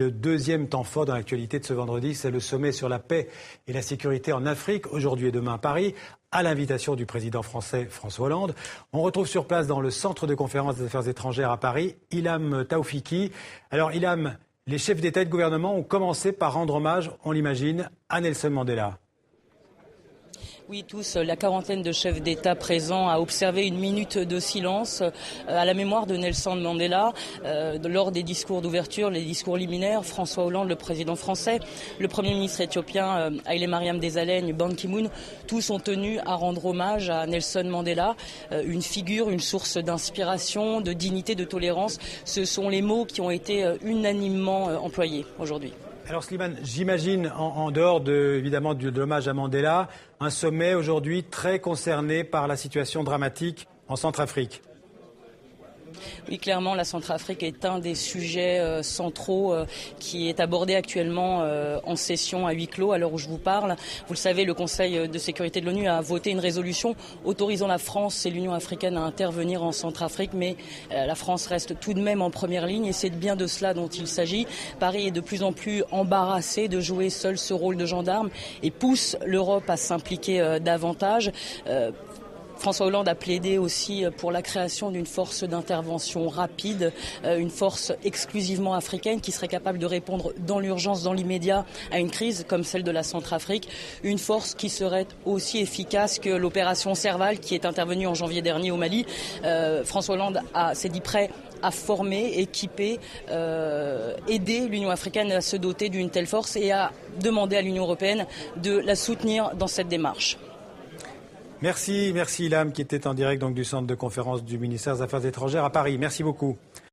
Le deuxième temps fort dans l'actualité de ce vendredi, c'est le sommet sur la paix et la sécurité en Afrique, aujourd'hui et demain à Paris, à l'invitation du président français François Hollande. On retrouve sur place dans le centre de conférence des affaires étrangères à Paris, Ilham Taoufiki. Alors Ilham, les chefs d'État et de gouvernement ont commencé par rendre hommage, on l'imagine, à Nelson Mandela. Oui, tous, la quarantaine de chefs d'État présents a observé une minute de silence à la mémoire de Nelson Mandela lors des discours d'ouverture, les discours liminaires. François Hollande, le président français, le Premier ministre éthiopien Haïlé Mariam Desalegn, Ban Ki-moon, tous ont tenu à rendre hommage à Nelson Mandela, une figure, une source d'inspiration, de dignité, de tolérance. Ce sont les mots qui ont été unanimement employés aujourd'hui. Alors Slimane, j'imagine, en dehors évidemment de l'hommage à Mandela, un sommet aujourd'hui très concerné par la situation dramatique en Centrafrique. Oui, clairement, la Centrafrique est un des sujets centraux qui est abordé actuellement en session à huis clos à l'heure où je vous parle. Vous le savez, le Conseil de sécurité de l'ONU a voté une résolution autorisant la France et l'Union africaine à intervenir en Centrafrique, mais la France reste tout de même en première ligne et c'est bien de cela dont il s'agit. Paris est de plus en plus embarrassé de jouer seul ce rôle de gendarme et pousse l'Europe à s'impliquer davantage. François Hollande a plaidé aussi pour la création d'une force d'intervention rapide, une force exclusivement africaine qui serait capable de répondre dans l'urgence, dans l'immédiat, à une crise comme celle de la Centrafrique. Une force qui serait aussi efficace que l'opération Serval qui est intervenue en janvier dernier au Mali. François Hollande s'est dit prêt à former, équiper, aider l'Union africaine à se doter d'une telle force et à demander à l'Union européenne de la soutenir dans cette démarche. Merci Ilham qui était en direct donc, du centre de conférence du ministère des Affaires étrangères à Paris. Merci beaucoup.